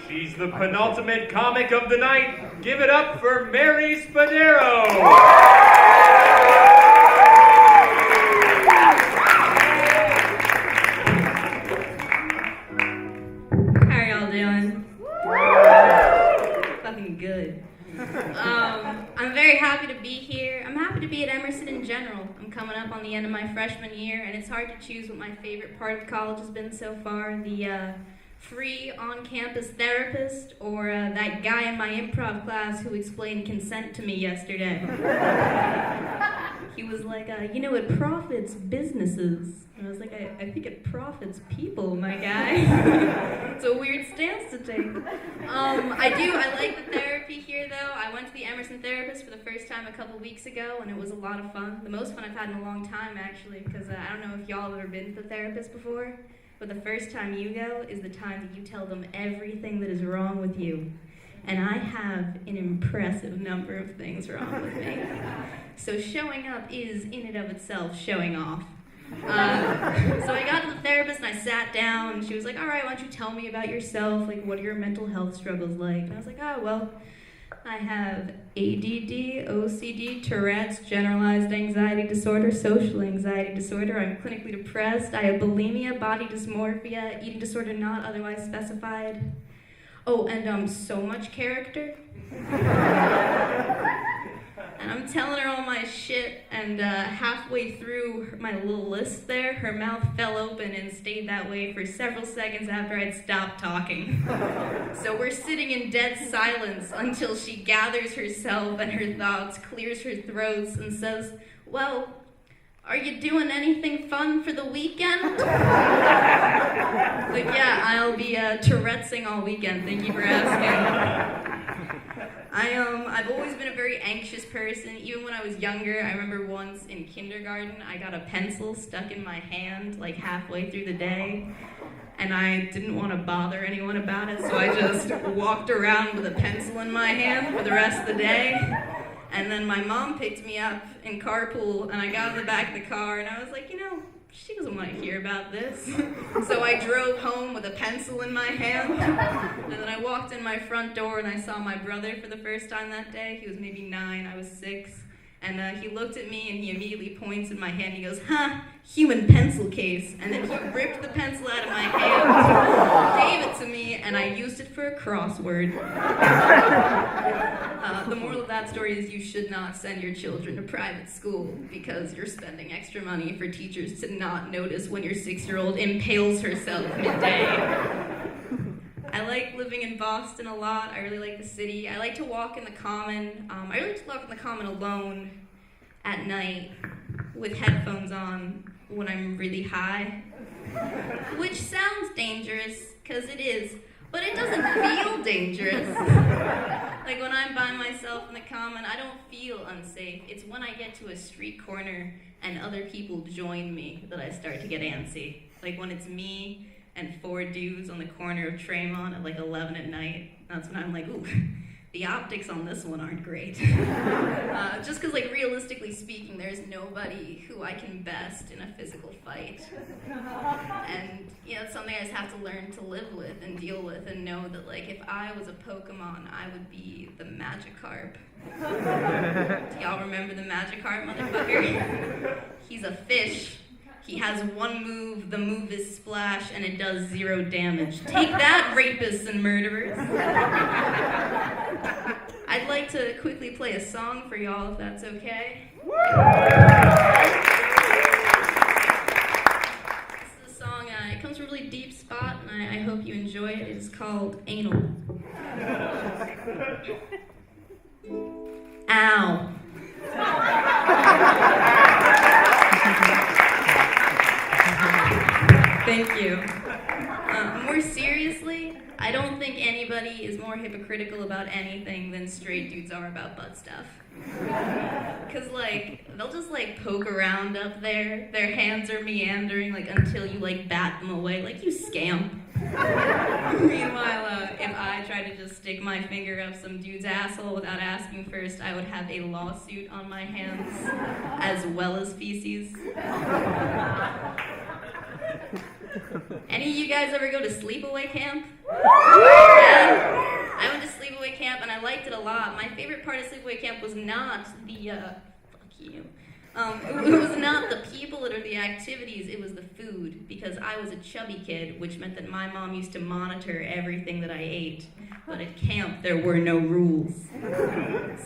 She's the penultimate comic of the night. Give it up for Mary Spadero. How are y'all doing? Fucking good. I'm very happy to be here. I'm happy to be at Emerson in general. I'm coming up on the end of my freshman year, and it's hard to choose what my favorite part of college has been so far. The free on-campus therapist, or that guy in my improv class who explained consent to me yesterday. He was like, it profits businesses. And I was like, I think it profits people, my guy. It's a weird stance to take. I like the therapy here, though. I went to the Emerson therapist for the first time a couple weeks ago, and it was a lot of fun. The most fun I've had in a long time, actually, because I don't know if y'all have ever been to the therapist before, but the first time you go is the time that you tell them everything that is wrong with you. And I have an impressive number of things wrong with me. So showing up is, in and of itself, showing off. So I got to the therapist and I sat down, and she was like, all right, why don't you tell me about yourself? Like, what are your mental health struggles like? And I was like, I have ADD, OCD, Tourette's, generalized anxiety disorder, social anxiety disorder. I'm clinically depressed. I have bulimia, body dysmorphia, eating disorder not otherwise specified. Oh, and so much character. And I'm telling her all my shit, and halfway through my little list there, her mouth fell open and stayed that way for several seconds after I'd stopped talking. So we're sitting in dead silence until she gathers herself and her thoughts, clears her throats, and says, well, are you doing anything fun for the weekend? Like, yeah, I'll be Tourette'sing all weekend, thank you for asking. I've always been a very anxious person. Even when I was younger, I remember once in kindergarten, I got a pencil stuck in my hand like halfway through the day, and I didn't want to bother anyone about it, so I just walked around with a pencil in my hand for the rest of the day. And then my mom picked me up in carpool, and I got in the back of the car, and I was like, she doesn't want to hear about this. So I drove home with a pencil in my hand, and then I walked in my front door and I saw my brother for the first time that day. He was maybe 9, I was 6, and he looked at me and he immediately points at my hand. He goes, human pencil case. And then he ripped the pencil out of my hand, gave it to me, and I used it for a crossword. The moral of that story is you should not send your children to private school because you're spending extra money for teachers to not notice when your 6-year-old impales herself midday. I like living in Boston a lot. I really like the city. I like to walk in the Common. I really like to walk in the Common alone at night with headphones on when I'm really high, which sounds dangerous, because it is, but it doesn't feel dangerous. Like when I'm by myself in the Common, I don't feel unsafe. It's when I get to a street corner and other people join me that I start to get antsy. Like when it's me and 4 dudes on the corner of Tremont at like 11 at night, that's when I'm like, ooh, the optics on this one aren't great. Just because, like, realistically speaking, there's nobody who I can best in a physical fight. And, it's something I just have to learn to live with and deal with and know that, like, if I was a Pokemon, I would be the Magikarp. Do y'all remember the Magikarp, motherfucker? He's a fish. He has one move, the move is Splash, and it does 0 damage. Take that, rapists and murderers. I'd like to quickly play a song for y'all, if that's okay. This is a song, it comes from a really deep spot, and I hope you enjoy it. It's called Anal. Ow. Thank you. More seriously, I don't think anybody is more hypocritical about anything than straight dudes are about butt stuff. Because, like, they'll just, like, poke around up there. Their hands are meandering, like, until you, like, bat them away. Like, you scamp. Meanwhile, if I tried to just stick my finger up some dude's asshole without asking first, I would have a lawsuit on my hands, as well as feces. Any of you guys ever go to sleepaway camp? Yeah. I went to sleepaway camp and I liked it a lot. My favorite part of sleepaway camp was not the, fuck you. It was not the people or the activities, it was the food. Because I was a chubby kid, which meant that my mom used to monitor everything that I ate. But at camp, there were no rules.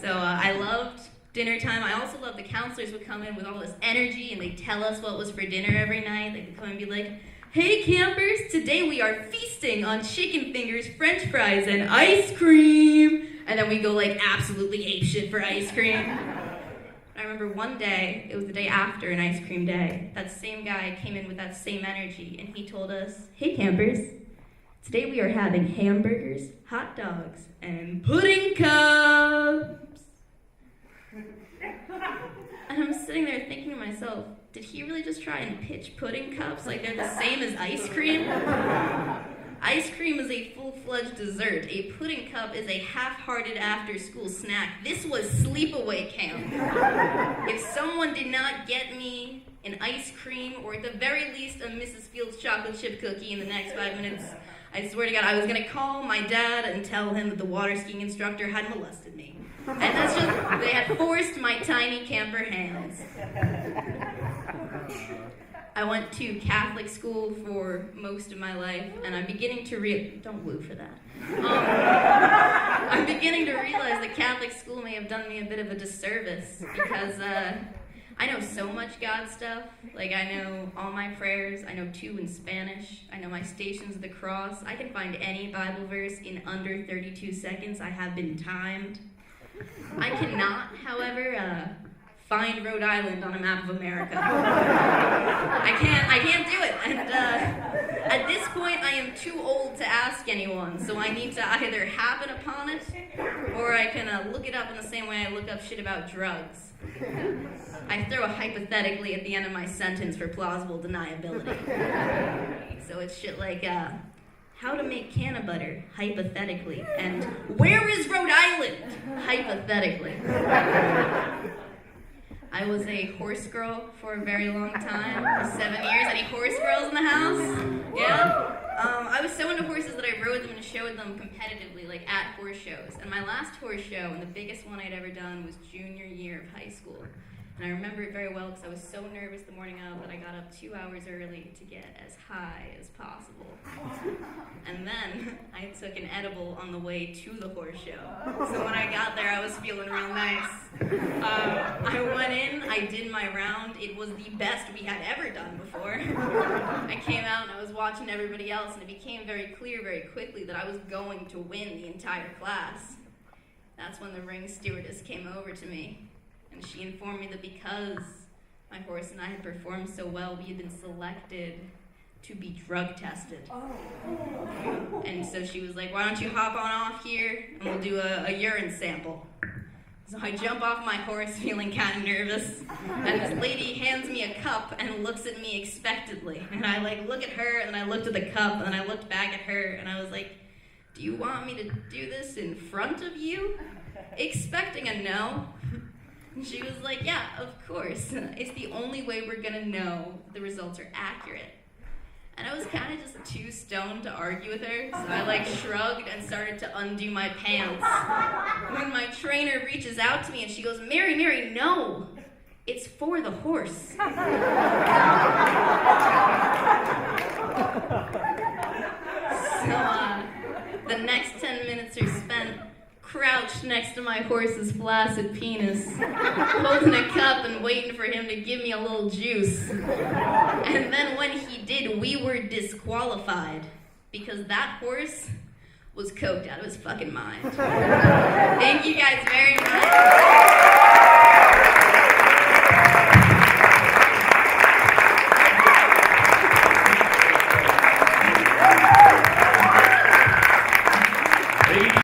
So I loved dinner time. I also loved the counselors would come in with all this energy and they'd tell us what was for dinner every night. They'd come and be like, "Hey campers, today we are feasting on chicken fingers, french fries, and ice cream." And then we go like absolutely apeshit for ice cream. I remember one day, it was the day after an ice cream day, that same guy came in with that same energy and he told us, "Hey campers, today we are having hamburgers, hot dogs, and pudding cups." And I'm sitting there thinking to myself, did he really just try and pitch pudding cups like they're the same as ice cream? Ice cream is a full-fledged dessert. A pudding cup is a half-hearted after-school snack. This was sleepaway camp. If someone did not get me an ice cream, or at the very least a Mrs. Fields chocolate chip cookie in the next 5 minutes, I swear to God, I was going to call my dad and tell him that the water skiing instructor had molested me. And that's just, they had forced my tiny camper hands. I went to Catholic school for most of my life, and I'm beginning to don't woo for that. I'm beginning to realize that Catholic school may have done me a bit of a disservice, because I know so much God stuff. Like, I know all my prayers, I know 2 in Spanish, I know my Stations of the Cross. I can find any Bible verse in under 32 seconds. I have been timed. I cannot, however, find Rhode Island on a map of America. I can't do it. And at this point, I am too old to ask anyone, so I need to either happen upon it, or I can look it up in the same way I look up shit about drugs. I throw a hypothetically at the end of my sentence for plausible deniability. So it's shit like, how to make canna butter, hypothetically, and where is Rhode Island, hypothetically. I was a horse girl for a very long time, 7 years. Any horse girls in the house? Yeah? I was so into horses that I rode them and showed them competitively, like at horse shows. And my last horse show, and the biggest one I'd ever done, was junior year of high school. And I remember it very well because I was so nervous the morning of that I got up 2 hours early to get as high as possible. And then I took an edible on the way to the horse show. So when I got there, I was feeling real nice. I went in, I did my round. It was the best we had ever done before. I came out and I was watching everybody else, and it became very clear very quickly that I was going to win the entire class. That's when the ring stewardess came over to me. And she informed me that because my horse and I had performed so well, we had been selected to be drug tested. Oh. And so she was like, "Why don't you hop on off here and we'll do a urine sample." So I jump off my horse feeling kind of nervous, and this lady hands me a cup and looks at me expectantly. And I look at her, and I looked at the cup, and then I looked back at her, and I was like, "Do you want me to do this in front of you?" Expecting a no. And she was like, "Yeah, of course. It's the only way we're gonna know the results are accurate." And I was kind of just too stoned to argue with her, so I shrugged and started to undo my pants. When my trainer reaches out to me and she goes, Mary, no, it's for the horse." So the next 10 minutes are spent crouched next to my horse's flaccid penis, holding a cup and waiting for him to give me a little juice. And then when he did, we were disqualified because that horse was coked out of his fucking mind. Thank you guys very much.